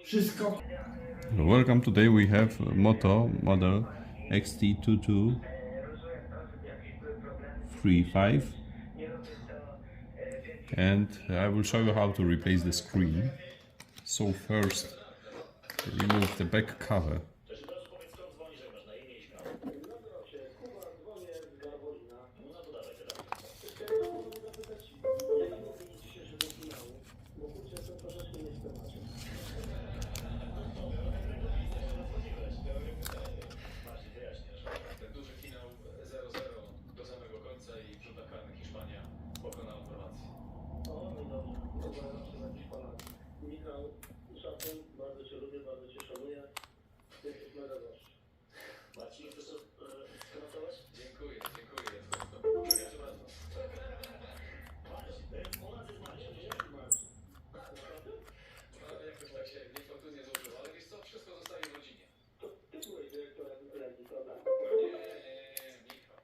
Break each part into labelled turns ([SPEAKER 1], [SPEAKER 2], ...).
[SPEAKER 1] Wszystko.
[SPEAKER 2] Welcome. Today we have Moto model XT2235, and I will show you how to replace the screen. So first, remove the back cover.
[SPEAKER 3] Bardzo Cię lubię, bardzo Cię szanuję. Jesteś mega gość. Marcin, chcesz to skonatować? Dziękuję. Proszę bardzo. Marcin, u nas jest Marcin, nie? Marcin. Naprawdę? Jakoś tak się niefortunnie złożyło, ale wiesz co, wszystko zostaje w rodzinie. To ty byłeś dyrektorem Redmi, prawda?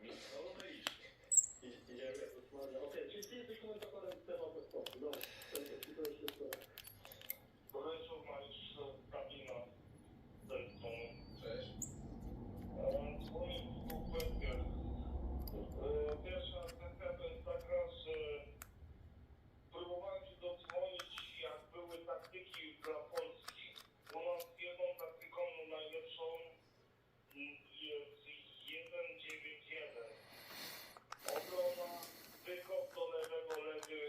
[SPEAKER 3] Michał, no iść. Idziemy. Okej, czyli ty jesteś komentatorem tematu sportu. Dobra, to jest wszystko. Poręczów masz Kabina Deltonu. Cześć. Dzwonię w dwóch kwestiach. Pierwsza kwestia to jest taka, że próbowałem się dodzwonić, jak były taktyki dla Polski. U nas jedną taktyką najlepszą jest 1-9-1. Obrona, wykop do lewego lewy,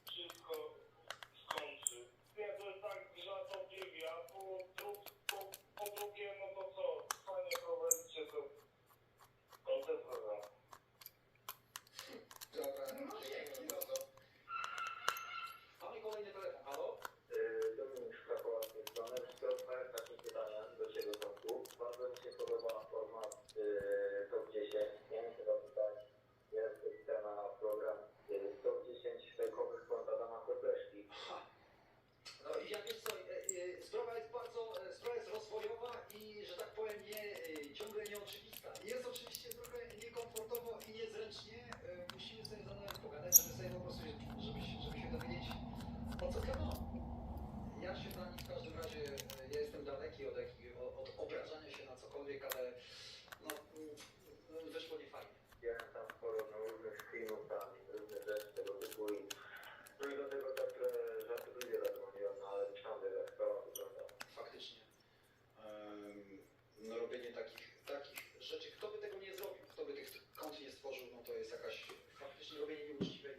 [SPEAKER 3] wszystko skończy. Nie, to jest tak żartobliwie, a po drugie, no to co, fajnie prowadzicie to program. Dobra, dzięki bardzo. Mamy kolejny telefon, halo? Dominik Szkrakowa z tej strony. Wszystko jest takim pytaniem do Ciebie, Tomku. Bardzo mi się podoba format Top 10. Ja muszę zapytać, jest na program Top 10 fejkowych kont Adama Kotleszki. No i ja wiesz co, sprawa jest rozwojowa i, że tak powiem, ciągle nieoczywista. Jest oczywiście trochę niekomfortowo i niezręcznie. Musimy sobie za nami pogadać, żeby sobie po prostu, żeby się dowiedzieć, o co gadamy. Ja się dla nich w każdym razie, ja jestem daleki od obrażania się na cokolwiek, ale no, wyszło nie fajnie. Ja tam sporo różnych screenów, tam różne rzeczy tego typu i no i do tego tak żartobliwie zadzwoniłem, no ale myślałem, jak sprawa wygląda. Faktycznie. No robienie takich rzeczy, kto by tego nie zrobił, kto by tych kont nie stworzył, no to jest jakaś faktycznie robienie nieuczciwej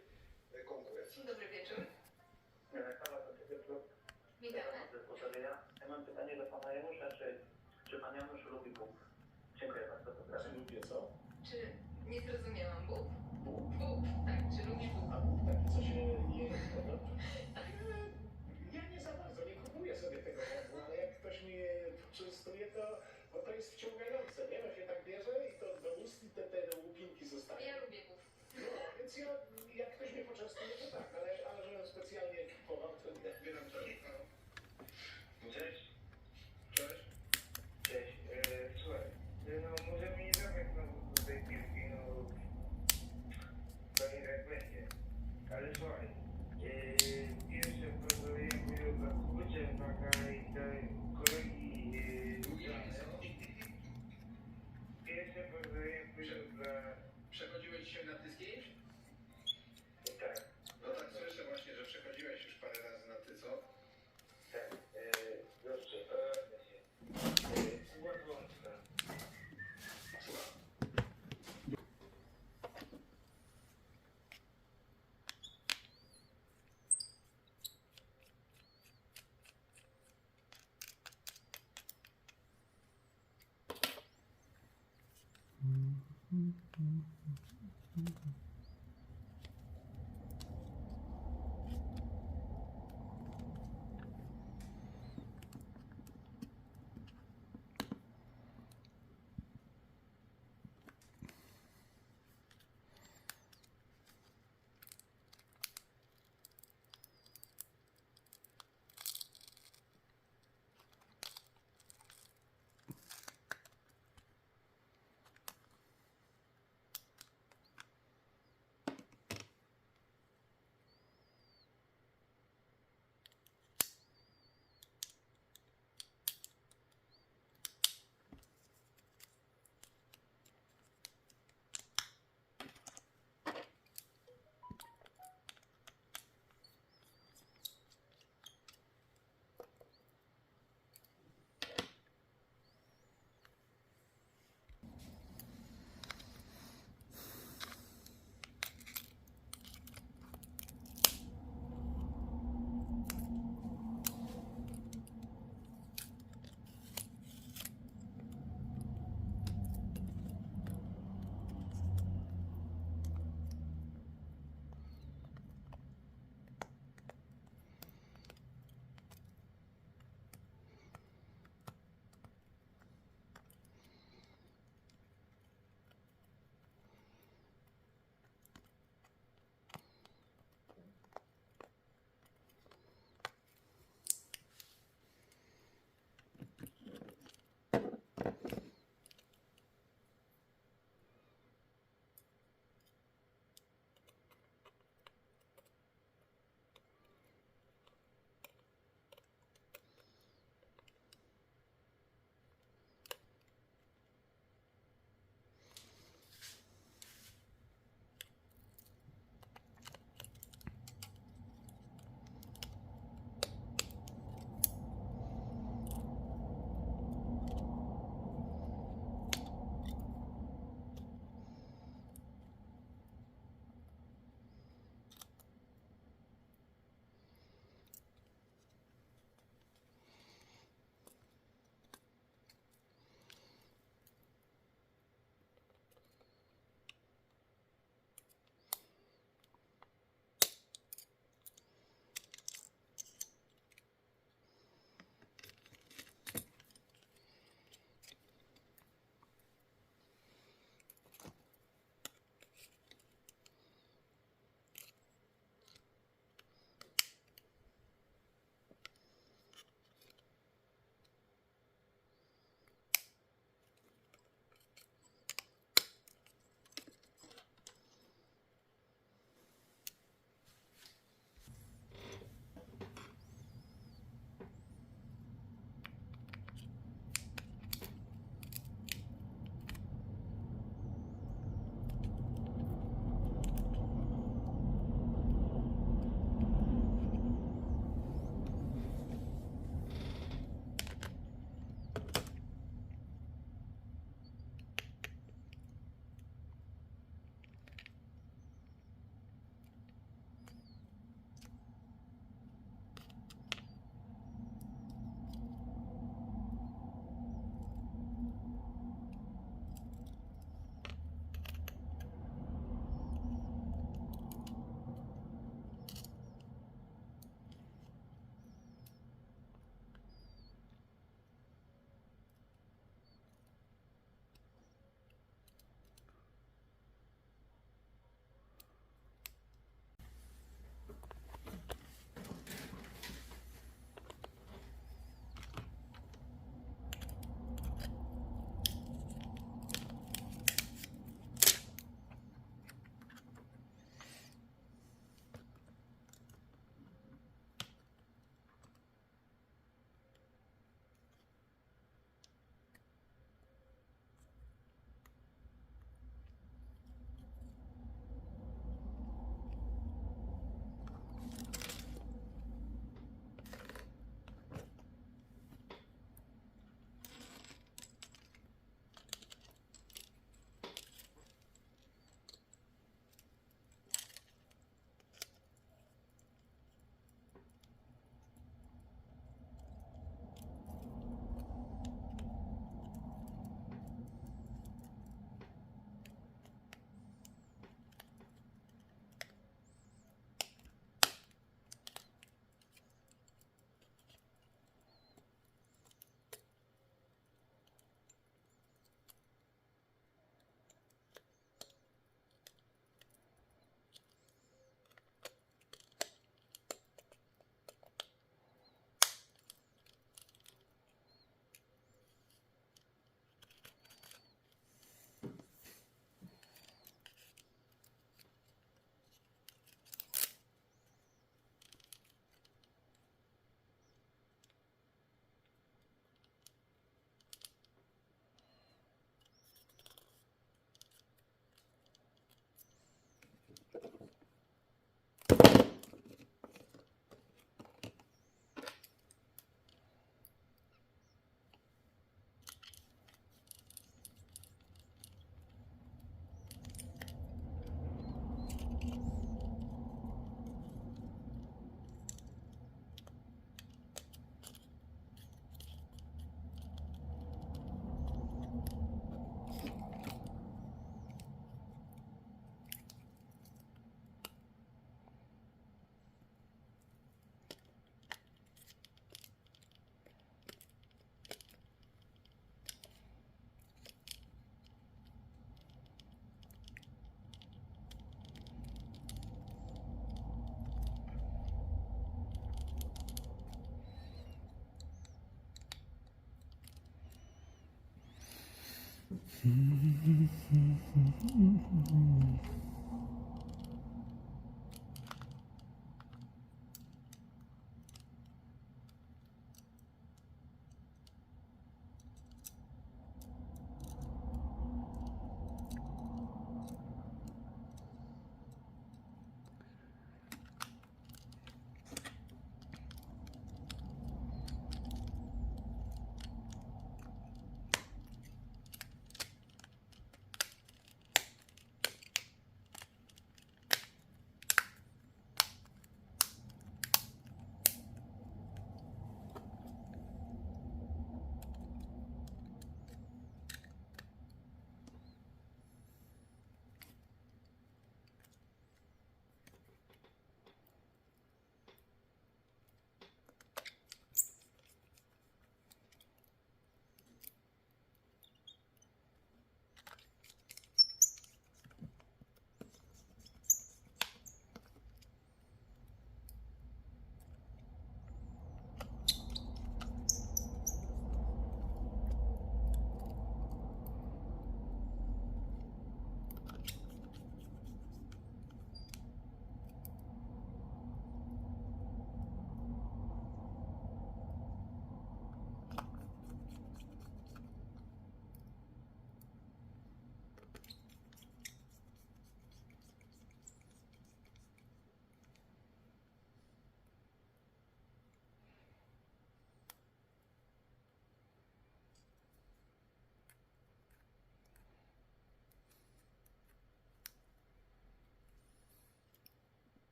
[SPEAKER 3] konkurencji.
[SPEAKER 4] Dobry wieczór.
[SPEAKER 3] Kawa to